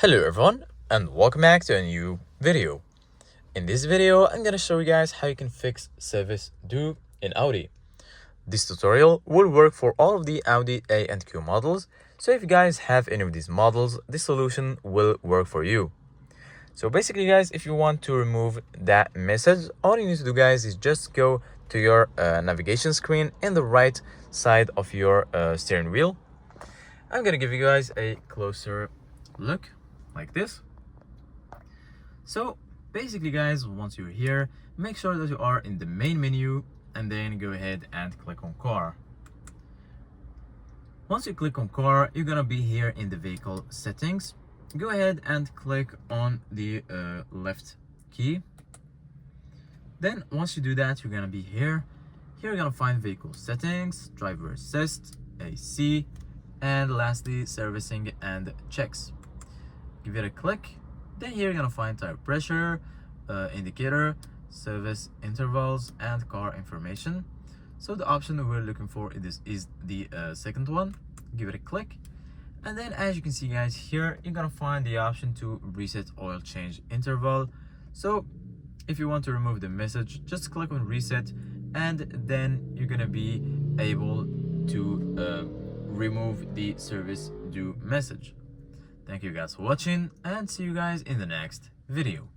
Hello everyone and welcome back to a new video. In this video, I'm gonna show you guys how you can fix service due in Audi. This tutorial will work for all of the Audi A and Q models, so if you guys have any of these models, this solution will work for you. So basically guys, if you want to remove that message, all you need to do guys is just go to your navigation screen in the right side of your steering wheel. I'm gonna give you guys a closer look like this. So basically guys, once you're here, make sure that you are in the main menu and then go ahead and click on car. Once you click on car, you're gonna be here in the vehicle settings. Go ahead and click on the left key. Then once you do that, you're gonna be here. Here you're gonna find vehicle settings, driver assist, AC, and lastly servicing and checks. Give it a click. Then here you're gonna find tire pressure, indicator, service intervals, and car information. So the option that we're looking for is the second one. Give it a click. And then as you can see guys, here you're gonna find the option to reset oil change interval. So if you want to remove the message, just click on reset, and then you're gonna be able to remove the service due message. Thank you guys for watching, and see you guys in the next video.